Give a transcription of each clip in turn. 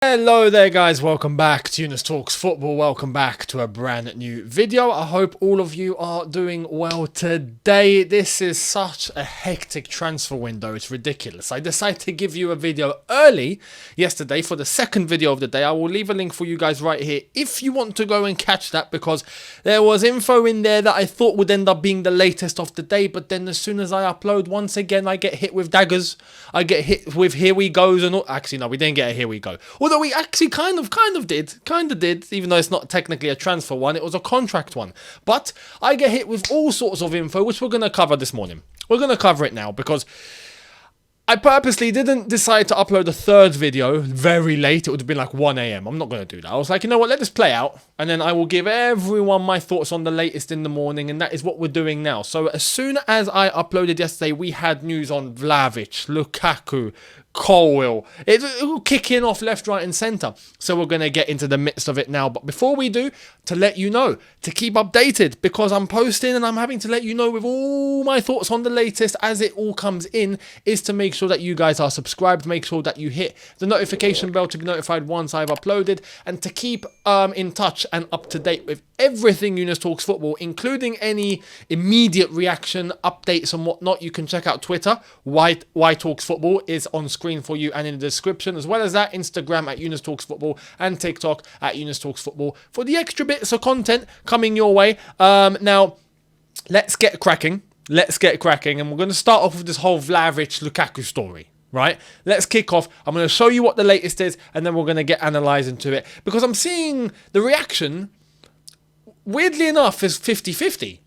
Hello there guys, welcome back to Younes Talks Football, welcome back to a brand new video. I hope all of you are doing well today. This is such a hectic transfer window, it's ridiculous. I decided to give you a video early yesterday for the second video of the day. I will leave a link for you guys right here if you want to go and catch that, because there was info in there that I thought would end up being the latest of the day, but then as soon as I upload, once again I get hit with daggers. I get hit with here we goes and all. Actually no, we didn't get a here we go. Although we actually kind of did, even though it's not technically a transfer one, it was a contract one. But I get hit with all sorts of info, which we're going to cover this morning. We're going to cover it now because I purposely didn't decide to upload a third video very late. It would have been like 1 a.m. I'm not going to do that. I was like, you know what, let this play out. And then I will give everyone my thoughts on the latest in the morning. And that is what we're doing now. So as soon as I uploaded yesterday, we had news on Vlahovic, Lukaku, Colwill. It will kick in off left, right and centre. So we're going to get into the midst of it now. But before we do, to let you know, to keep updated, because I'm posting and I'm having to let you know with all my thoughts on the latest as it all comes in, is to make sure that you guys are subscribed. Make sure that you hit the notification bell to be notified once I've uploaded, and to keep in touch and up to date with everything Younes Talks Football, including any immediate reaction, updates and whatnot. You can check out Twitter, Why Talks Football is on screen for you and in the description, as well as that Instagram at Younes Talks Football and TikTok at Younes Talks Football for the extra bits of content coming your way. Now, let's get cracking. And we're going to start off with this whole Vlahovic Lukaku story. Right, let's kick off. I'm going to show you what the latest is, and then we're going to get analysed into it, because I'm seeing the reaction, weirdly enough, is 50-50.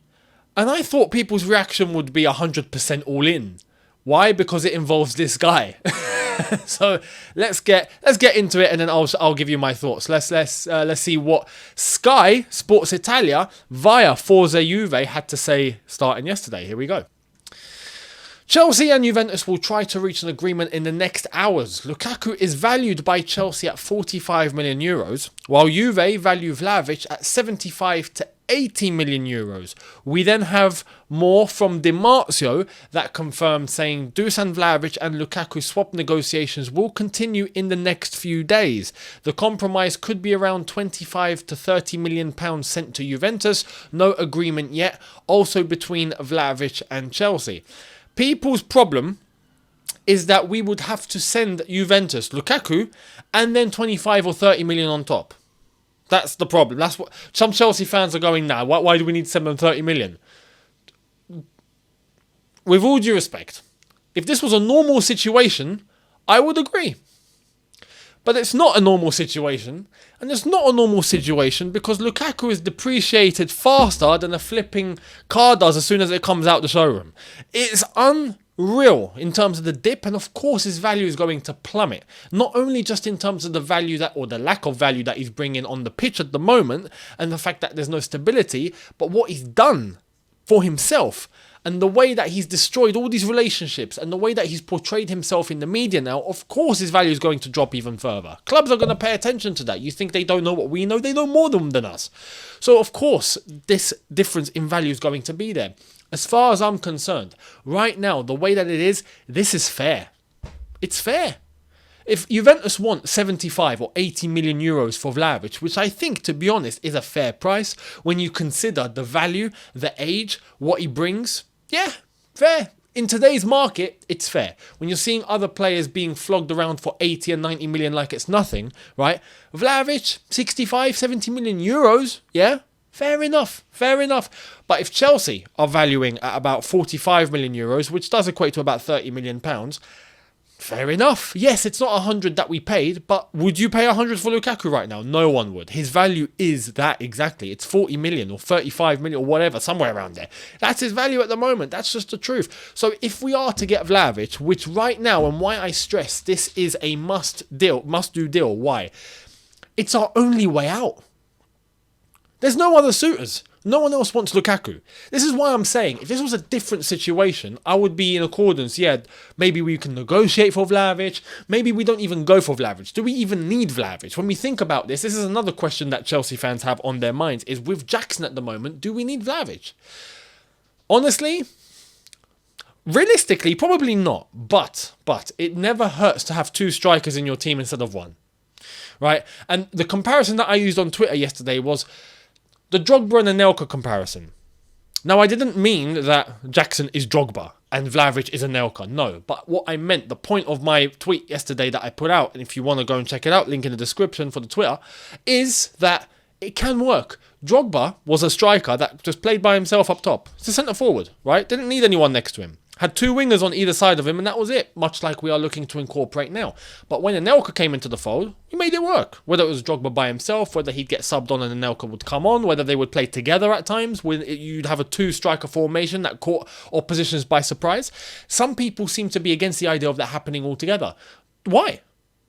And I thought people's reaction would be 100% all in. Why? Because it involves this guy. So let's get into it, and then I'll give you my thoughts. Let's see what Sky Sports Italia via Forza Juve had to say starting yesterday. Here we go. Chelsea and Juventus will try to reach an agreement in the next hours. Lukaku is valued by Chelsea at 45 million euros, while Juve value Vlahovic at 75 to 80 million euros. We then have more from Di Marzio that confirmed, saying Dusan Vlahovic and Lukaku swap negotiations will continue in the next few days. The compromise could be around 25 to 30 million pounds sent to Juventus. No agreement yet. Also between Vlahovic and Chelsea. People's problem is that we would have to send Juventus Lukaku and then 25 or 30 million on top. That's the problem. That's what some Chelsea fans are going now. Why do we need to send them 30 million? With all due respect, if this was a normal situation, I would agree. But it's not a normal situation. And it's not a normal situation because Lukaku is depreciated faster than a flipping car does as soon as it comes out the showroom. It's unreal in terms of the dip, and of course his value is going to plummet. Not only just in terms of the value that, or the lack of value that he's bringing on the pitch at the moment, and the fact that there's no stability, but what he's done for himself. And the way that he's destroyed all these relationships and the way that he's portrayed himself in the media now, of course his value is going to drop even further. Clubs are going to pay attention to that. You think they don't know what we know? They know more than us. So of course this difference in value is going to be there. As far as I'm concerned, right now, the way that it is, this is fair. It's fair. If Juventus want 75 or 80 million euros for Vlahovic, which I think, to be honest, is a fair price when you consider the value, the age, what he brings, yeah, fair. In today's market, it's fair. When you're seeing other players being flogged around for 80 and 90 million like it's nothing, right? Vlahovic, 65, 70 million euros, yeah? Fair enough. But if Chelsea are valuing at about 45 million euros, which does equate to about 30 million pounds, fair enough. Yes, it's not 100 that we paid, but would you pay 100 for Lukaku right now? No one would. His value is that exactly. It's 40 million or 35 million or whatever, somewhere around there. That's his value at the moment. That's just the truth. So if we are to get Vlahovic, which right now, and why I stress this is a must-do deal. Why? It's our only way out. There's no other suitors. No one else wants Lukaku. This is why I'm saying, if this was a different situation, I would be in accordance. Yeah, maybe we can negotiate for Vlahovic. Maybe we don't even go for Vlahovic. Do we even need Vlahovic? When we think about this is another question that Chelsea fans have on their minds, is with Jackson at the moment, do we need Vlahovic? Honestly, realistically, probably not. But it never hurts to have two strikers in your team instead of one. right? And the comparison that I used on Twitter yesterday was the Drogba and Anelka comparison. Now, I didn't mean that Jackson is Drogba and Vlahovic is Anelka. No, but what I meant, the point of my tweet yesterday that I put out, and if you want to go and check it out, link in the description for the Twitter, is that it can work. Drogba was a striker that just played by himself up top. It's a centre forward, right? Didn't need anyone next to him. Had two wingers on either side of him, and that was it, much like we are looking to incorporate now. But when Anelka came into the fold, he made it work. Whether it was Drogba by himself, whether he'd get subbed on and Anelka would come on, whether they would play together at times, when you'd have a two-striker formation that caught oppositions by surprise. Some people seem to be against the idea of that happening altogether. Why?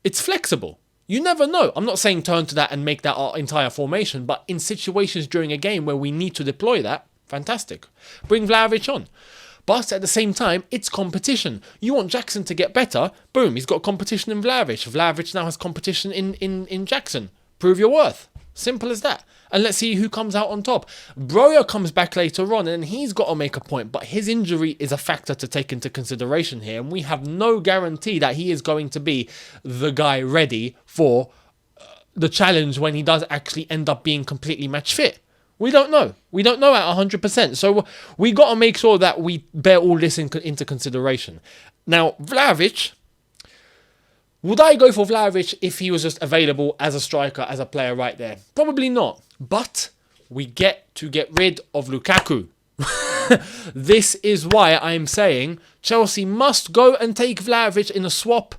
It's flexible. You never know. I'm not saying turn to that and make that our entire formation, but in situations during a game where we need to deploy that, fantastic. Bring Vlahovic on. But at the same time, it's competition. You want Jackson to get better, boom, he's got competition in Vlahovic. Vlahovic now has competition in Jackson. Prove your worth. Simple as that. And let's see who comes out on top. Broja comes back later on and he's got to make a point, but his injury is a factor to take into consideration here. And we have no guarantee that he is going to be the guy ready for the challenge when he does actually end up being completely match fit. We don't know. We don't know at 100%. So we got to make sure that we bear all this into consideration. Now, Vlahovic, would I go for Vlahovic if he was just available as a striker, as a player right there? Probably not. But we get to get rid of Lukaku. This is why I'm saying Chelsea must go and take Vlahovic in a swap,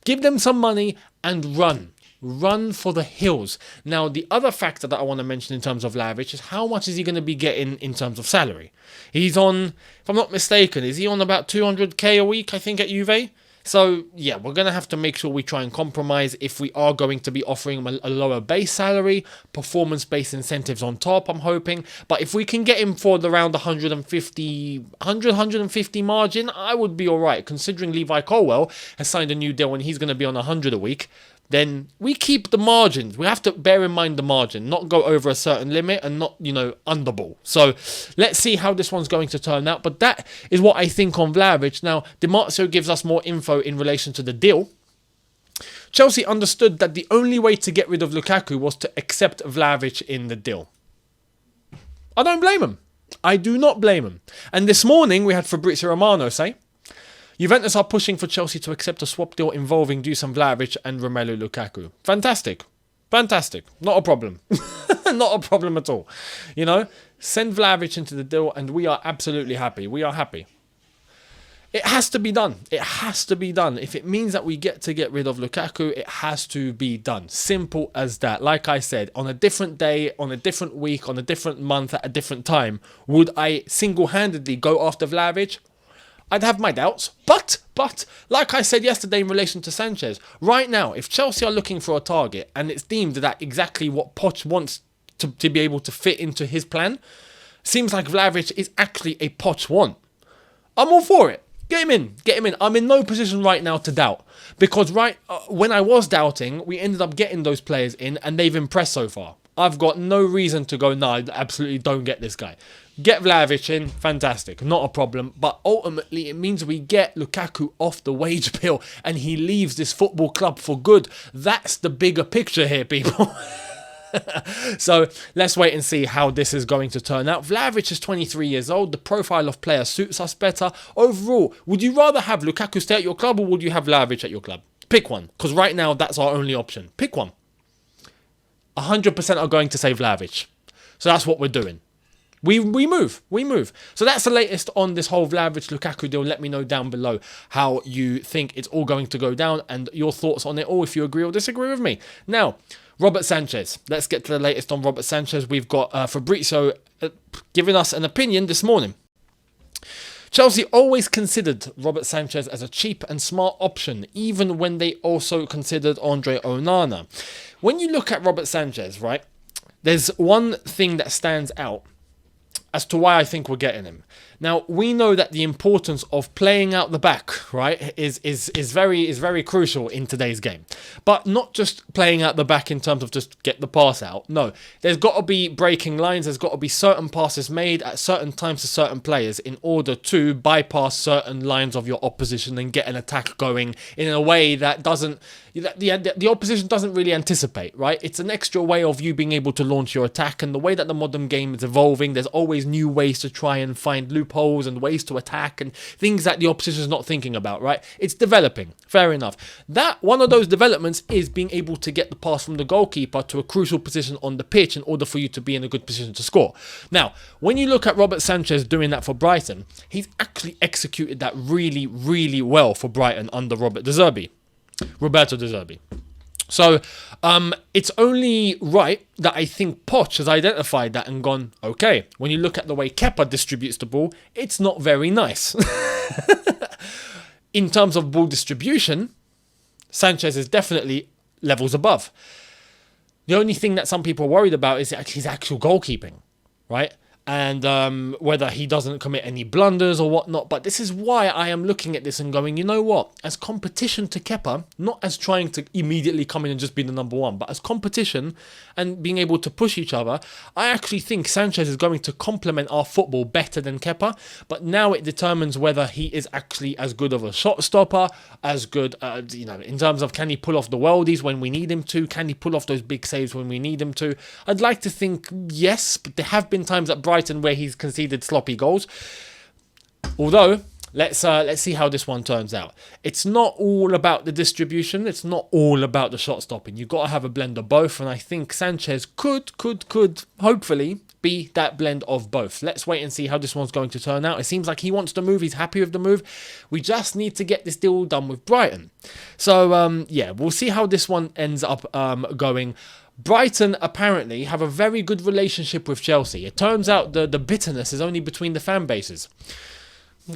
give them some money and run. Run for the hills. Now, the other factor that I want to mention in terms of Vlahovic is how much is he going to be getting in terms of salary? He's on, if I'm not mistaken, is he on about 200k a week, I think, at Juve? So, yeah, we're going to have to make sure we try and compromise if we are going to be offering him a lower base salary, performance-based incentives on top, I'm hoping. But if we can get him for around 150 margin, I would be all right. Considering Levi Colwill has signed a new deal and he's going to be on 100 a week, then we keep the margins. We have to bear in mind the margin, not go over a certain limit and not, underball. So let's see how this one's going to turn out. But that is what I think on Vlahovic. Now, Di Marzio gives us more info in relation to the deal. Chelsea understood that the only way to get rid of Lukaku was to accept Vlahovic in the deal. I don't blame him. I do not blame him. And this morning, we had Fabrizio Romano say, Juventus are pushing for Chelsea to accept a swap deal involving Dusan Vlahovic and Romelu Lukaku. Fantastic. Fantastic. Not a problem. Not a problem at all. Send Vlahovic into the deal and we are absolutely happy. We are happy. It has to be done. It has to be done. If it means that we get to get rid of Lukaku, it has to be done. Simple as that. Like I said, on a different day, on a different week, on a different month, at a different time, would I single-handedly go after Vlahovic? I'd have my doubts, but like I said yesterday in relation to Sanchez, right now, if Chelsea are looking for a target and it's deemed that exactly what Poch wants to be able to fit into his plan, seems like Vlahovic is actually a Poch want. I'm all for it. Get him in. I'm in no position right now to doubt because when I was doubting, we ended up getting those players in and they've impressed so far. I've got no reason to go, no, I absolutely don't get this guy. Get Vlahovic in, fantastic, not a problem. But ultimately, it means we get Lukaku off the wage bill and he leaves this football club for good. That's the bigger picture here, people. So let's wait and see how this is going to turn out. Vlahovic is 23 years old. The profile of player suits us better. Overall, would you rather have Lukaku stay at your club or would you have Vlahovic at your club? Pick one, because right now that's our only option. Pick one. 100% are going to say Vlahovic. So that's what we're doing. We move. So that's the latest on this whole Vlahovic-Lukaku deal. Let me know down below how you think it's all going to go down and your thoughts on it, or if you agree or disagree with me. Now, Robert Sanchez. Let's get to the latest on Robert Sanchez. We've got Fabrizio giving us an opinion this morning. Chelsea always considered Robert Sanchez as a cheap and smart option, even when they also considered Andre Onana. When you look at Robert Sanchez, right, there's one thing that stands out as to why I think we're getting him. Now, we know that the importance of playing out the back, right, is very crucial in today's game. But not just playing out the back in terms of just get the pass out. No, there's got to be breaking lines. There's got to be certain passes made at certain times to certain players in order to bypass certain lines of your opposition and get an attack going in a way that doesn't... The opposition doesn't really anticipate, right? It's an extra way of you being able to launch your attack, and the way that the modern game is evolving, there's always new ways to try and find loopholes and ways to attack and things that the opposition is not thinking about, right? It's developing, fair enough. That one of those developments is being able to get the pass from the goalkeeper to a crucial position on the pitch in order for you to be in a good position to score. Now, when you look at Robert Sanchez doing that for Brighton, he's actually executed that really, really well for Brighton under Roberto De Zerbi. So it's only right that I think Poch has identified that and gone, okay, when you look at the way Kepa distributes the ball, it's not very nice. In terms of ball distribution, Sanchez is definitely levels above. The only thing that some people are worried about is his actual goalkeeping, right? And whether he doesn't commit any blunders or whatnot. But this is why I am looking at this and going, you know what? As competition to Kepa, not as trying to immediately come in and just be the number one, but as competition and being able to push each other, I actually think Sanchez is going to complement our football better than Kepa. But now it determines whether he is actually as good of a shot stopper, as good, in terms of can he pull off the worldies when we need him to? Can he pull off those big saves when we need him to? I'd like to think yes, but there have been times at Brighton where he's conceded sloppy goals. Although, let's see how this one turns out. It's not all about the distribution. It's not all about the shot stopping. You've got to have a blend of both, and I think Sanchez could hopefully be that blend of both. Let's wait and see how this one's going to turn out. It seems like he wants to move. He's happy with the move. We just need to get this deal done with Brighton. So, yeah, we'll see how this one ends up going. Brighton apparently have a very good relationship with Chelsea. It turns out the bitterness is only between the fan bases.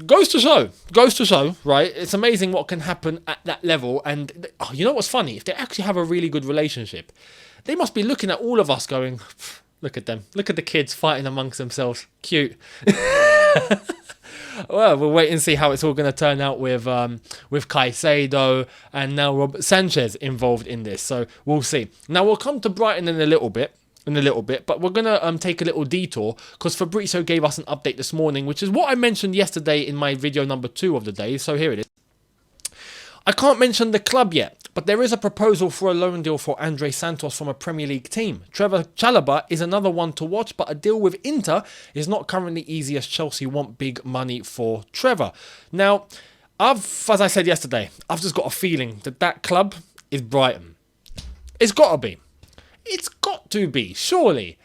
Goes to show, right? It's amazing what can happen at that level. And you know what's funny? If they actually have a really good relationship, they must be looking at all of us going, look at them. Look at the kids fighting amongst themselves. Cute. Well, we'll wait and see how it's all going to turn out with Caicedo and now Robert Sanchez involved in this. So we'll see. Now we'll come to Brighton in a little bit, but we're going to take a little detour because Fabrizio gave us an update this morning, which is what I mentioned yesterday in my video number 2 of the day. So here it is. I can't mention the club yet, but there is a proposal for a loan deal for Andre Santos from a Premier League team. Trevor Chalobah is another one to watch, but a deal with Inter is not currently easy as Chelsea want big money for Trevor. Now, as I said yesterday, I've just got a feeling that club is Brighton. It's got to be. It's got to be, surely.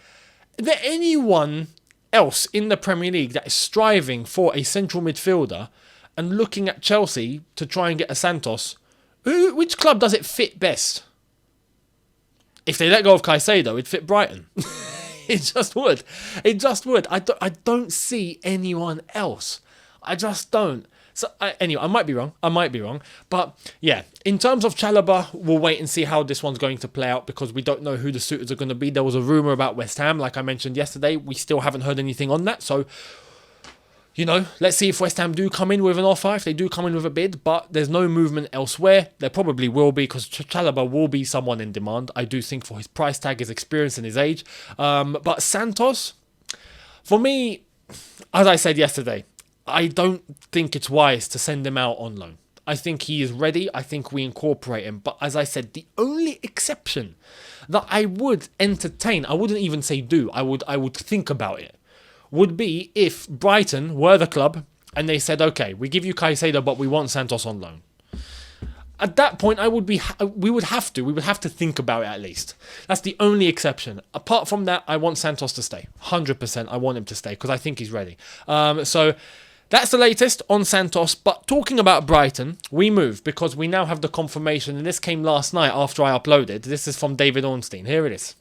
Is there anyone else in the Premier League that is striving for a central midfielder and looking at Chelsea to try and get a Santos? Which club does it fit best? If they let go of Caicedo, it'd fit Brighton. It just would. I don't see anyone else. I just don't. So anyway, I might be wrong. But yeah, in terms of Chalobah, we'll wait and see how this one's going to play out because we don't know who the suitors are going to be. There was a rumour about West Ham, like I mentioned yesterday. We still haven't heard anything on that. So, let's see if West Ham do come in with an offer, if they do come in with a bid, but there's no movement elsewhere. There probably will be because Chalobah will be someone in demand, I do think, for his price tag, his experience and his age. But Santos, for me, as I said yesterday, I don't think it's wise to send him out on loan. I think he is ready. I think we incorporate him. But as I said, the only exception that I would entertain, I wouldn't even say do, I would think about it, would be if Brighton were the club and they said, okay, we give you Caicedo, but we want Santos on loan. At that point, we would have to think about it at least. That's the only exception. Apart from that, I want Santos to stay. 100%, I want him to stay because I think he's ready. So that's the latest on Santos. But talking about Brighton, we move because we now have the confirmation, and this came last night after I uploaded. This is from David Ornstein. Here it is.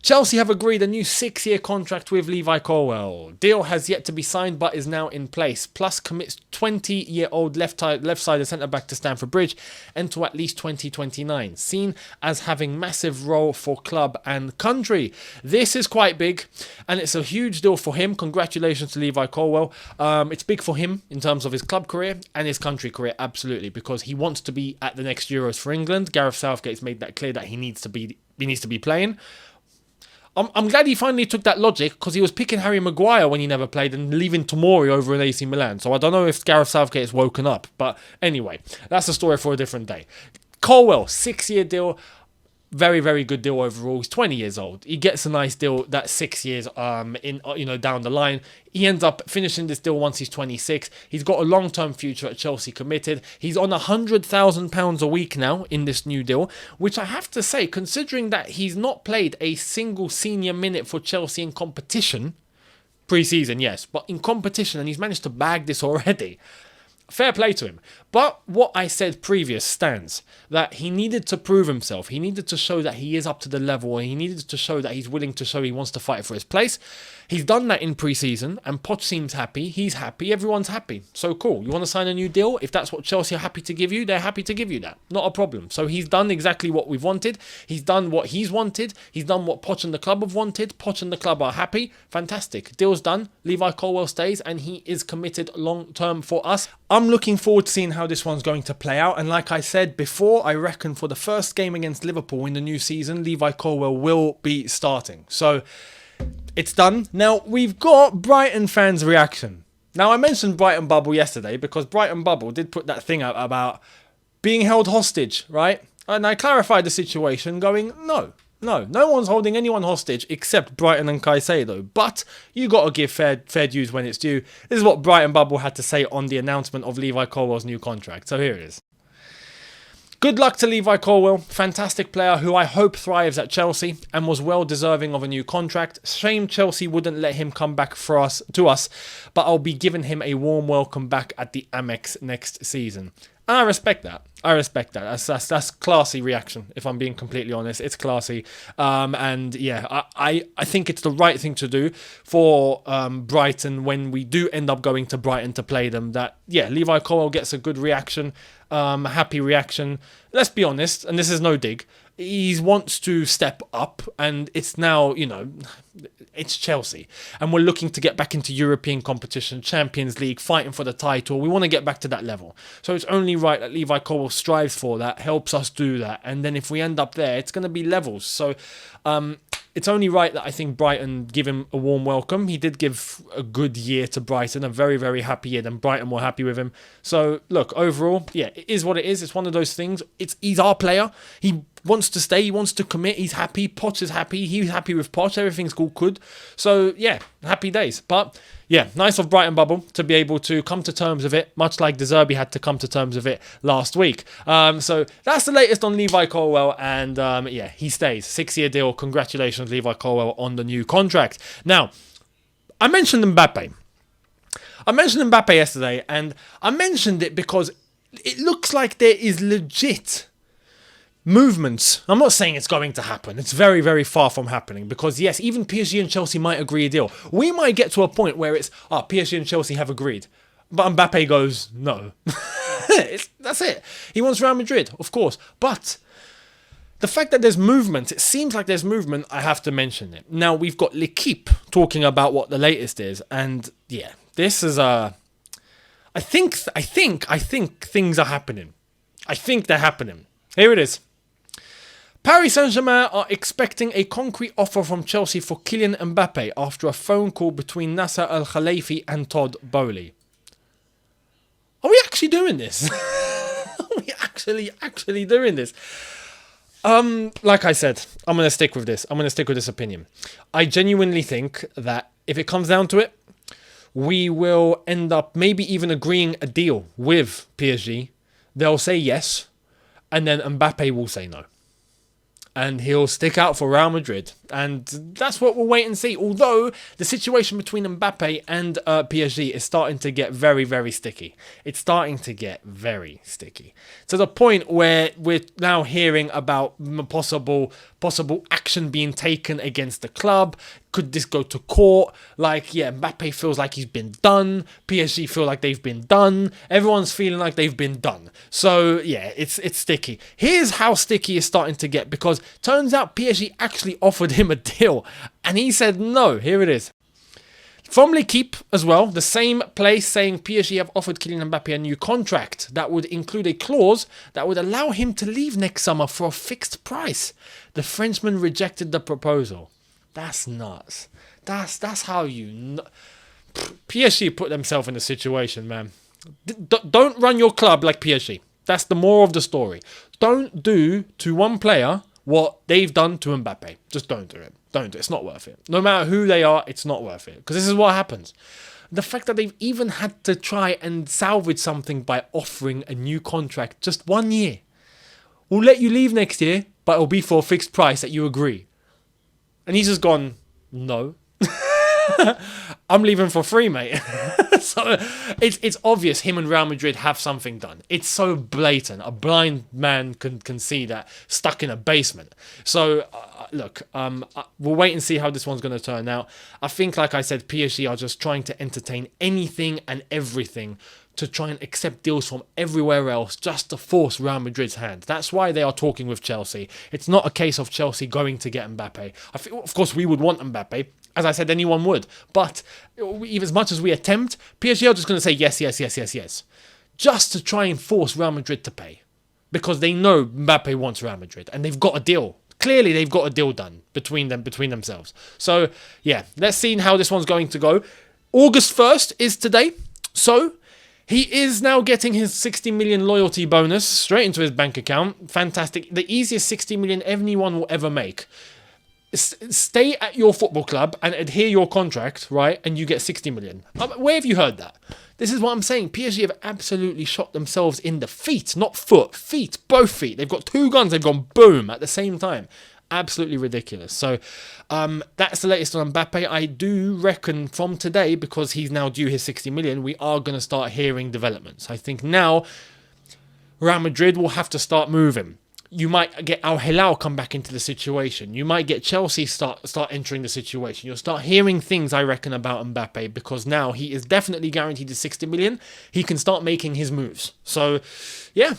Chelsea have agreed a new 6-year contract with Levi Colwill. Deal has yet to be signed but is now in place. Plus commits 20-year-old left-sided centre-back to Stamford Bridge and to at least 2029. Seen as having massive role for club and country. This is quite big and it's a huge deal for him. Congratulations to Levi Colwill. It's big for him in terms of his club career and his country career, absolutely, because he wants to be at the next Euros for England. Gareth Southgate's made that clear that he needs to be playing. I'm glad he finally took that logic, because he was picking Harry Maguire when he never played and leaving Tomori over in AC Milan. So I don't know if Gareth Southgate has woken up. But anyway, that's a story for a different day. Colwill, 6-year deal. Very, very good deal overall. He's 20 years old. He gets a nice deal that's 6 years down the line. He ends up finishing this deal once he's 26. He's got a long-term future at Chelsea committed. He's on £100,000 a week now in this new deal, which I have to say, considering that he's not played a single senior minute for Chelsea in competition, pre-season, yes, but in competition, and he's managed to bag this already. Fair play to him. But what I said previous stands, that he needed to prove himself. He needed to show that he is up to the level, and he needed to show that he's willing to show he wants to fight for his place. He's done that in pre-season, and Poch seems happy. He's happy. Everyone's happy. So cool. You want to sign a new deal? If that's what Chelsea are happy to give you, they're happy to give you that. Not a problem. So he's done exactly what we've wanted. He's done what he's wanted. He's done what Poch and the club have wanted. Poch and the club are happy. Fantastic. Deal's done. Levi Colwill stays, and he is committed long-term for us. I'm looking forward to seeing how this one's going to play out. And like I said before, I reckon for the first game against Liverpool in the new season, Levi Colwill will be starting. So it's done. Now, we've got Brighton fans' reaction. Now, I mentioned Brighton Bubble yesterday because Brighton Bubble did put that thing out about being held hostage, right? And I clarified the situation going, no one's holding anyone hostage except Brighton and Caicedo. But you got to give fair dues when it's due. This is what Brighton Bubble had to say on the announcement of Levi Colwill's new contract. So here it is. Good luck to Levi Colwill, fantastic player who I hope thrives at Chelsea and was well deserving of a new contract. Shame Chelsea wouldn't let him come back to us, but I'll be giving him a warm welcome back at the Amex next season. And I respect that. That's classy reaction, if I'm being completely honest. It's classy. And yeah, I think it's the right thing to do for Brighton when we do end up going to Brighton to play them. That, yeah, Levi Colwill gets a good reaction, happy reaction. Let's be honest, and this is no dig, he wants to step up, and it's now, it's Chelsea. And we're looking to get back into European competition, Champions League, fighting for the title. We want to get back to that level. So it's only right that Levi Colwill strives for that, helps us do that. And then if we end up there, it's going to be levels. So it's only right that I think Brighton give him a warm welcome. He did give a good year to Brighton, a very, very happy year. And Brighton were happy with him. So look, overall, yeah, it is what it is. It's one of those things. He's our player. He wants to stay, he wants to commit, he's happy, Poch is happy, he's happy with Poch, everything's all good. So yeah, happy days. But yeah, nice of Brighton Bubble to be able to come to terms with it, much like De Zerbi had to come to terms with it last week. So that's the latest on Levi Colwill, and yeah, he stays. 6-year deal. Congratulations, Levi Colwill, on the new contract. Now, I mentioned Mbappe. Yesterday, and I mentioned it because it looks like there is legit movements. I'm not saying it's going to happen. It's very, very far from happening because, yes, even PSG and Chelsea might agree a deal. We might get to a point where it's, PSG and Chelsea have agreed. But Mbappe goes, no. That's it. He wants Real Madrid, of course. But the fact that there's movement, it seems like there's movement, I have to mention it. Now, we've got L'Equipe talking about what the latest is. And, yeah, this is I think things are happening. I think they're happening. Here it is. Paris Saint-Germain are expecting a concrete offer from Chelsea for Kylian Mbappe after a phone call between Nasser Al-Khelaifi and Todd Boehly. Are we actually doing this? Are we actually doing this? Like I said, I'm going to stick with this. I'm going to stick with this opinion. I genuinely think that if it comes down to it, we will end up maybe even agreeing a deal with PSG. They'll say yes, and then Mbappe will say no. and he'll stick out for Real Madrid. And that's what we'll wait and see. Although the situation between Mbappe and PSG is starting to get very, very sticky. It's starting to get very sticky. To the point where we're now hearing about possible action being taken against the club. Could this go to court? Like, yeah, Mbappe feels like he's been done. PSG feel like they've been done. Everyone's feeling like they've been done. So, yeah, it's sticky. Here's how sticky it's starting to get, because turns out PSG actually offered him a deal and he said no. Here it is. From L'Equipe as well, the same place, saying PSG have offered Kylian Mbappe a new contract that would include a clause that would allow him to leave next summer for a fixed price. The Frenchman rejected the proposal. That's nuts. That's how you... PSG put themselves in a situation, man. Don't run your club like PSG. That's the moral of the story. Don't do to one player what they've done to Mbappe. Just don't do it. Don't do it. It's not worth it. No matter who they are, it's not worth it. Because this is what happens. The fact that they've even had to try and salvage something by offering a new contract just 1 year. We'll let you leave next year, but it'll be for a fixed price that you agree. And he's just gone, no. I'm leaving for free, mate. So it's obvious him and Real Madrid have something done. It's so blatant. A blind man can see that, stuck in a basement. So look, we'll wait and see how this one's going to turn out. I think, like I said, PSG are just trying to entertain anything and everything to try and accept deals from everywhere else just to force Real Madrid's hand. That's why they are talking with Chelsea. It's not a case of Chelsea going to get Mbappe. Of course, we would want Mbappe. As I said, anyone would. But even as much as we attempt, PSG are just going to say yes, yes, yes, yes, yes. Just to try and force Real Madrid to pay. Because they know Mbappe wants Real Madrid. And they've got a deal. Clearly, they've got a deal done between themselves. So, yeah, let's see how this one's going to go. August 1st is today. So, he is now getting his 60 million loyalty bonus straight into his bank account. Fantastic. The easiest 60 million anyone will ever make. Stay at your football club and adhere your contract, right? And you get 60 million. Where have you heard that? This is what I'm saying. PSG have absolutely shot themselves in the feet, not foot, feet, both feet. They've got two guns. They've gone boom at the same time. Absolutely ridiculous. So that's the latest on Mbappe. I do reckon from today, because he's now due his 60 million, we are going to start hearing developments. I think now Real Madrid will have to start moving. You might get Al Hilal come back into the situation. You might get Chelsea start entering the situation. You'll start hearing things, I reckon, about Mbappe, because now he is definitely guaranteed the 60 million. He can start making his moves. So, yeah.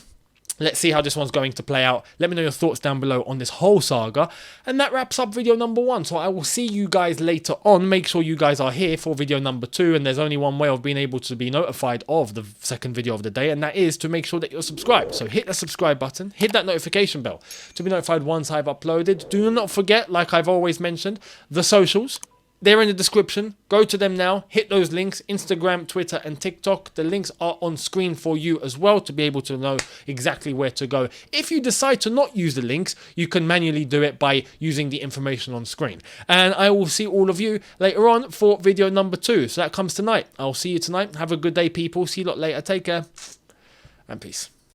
Let's see how this one's going to play out. Let me know your thoughts down below on this whole saga. And that wraps up video number 1. So I will see you guys later on. Make sure you guys are here for video number 2. And there's only one way of being able to be notified of the second video of the day. And that is to make sure that you're subscribed. So hit the subscribe button. Hit that notification bell to be notified once I've uploaded. Do not forget, like I've always mentioned, the socials. They're in the description. Go to them now. Hit those links. Instagram, Twitter, and TikTok. The links are on screen for you as well to be able to know exactly where to go. If you decide to not use the links, you can manually do it by using the information on screen. And I will see all of you later on for video number 2. So that comes tonight. I'll see you tonight. Have a good day, people. See you lot later. Take care. And peace.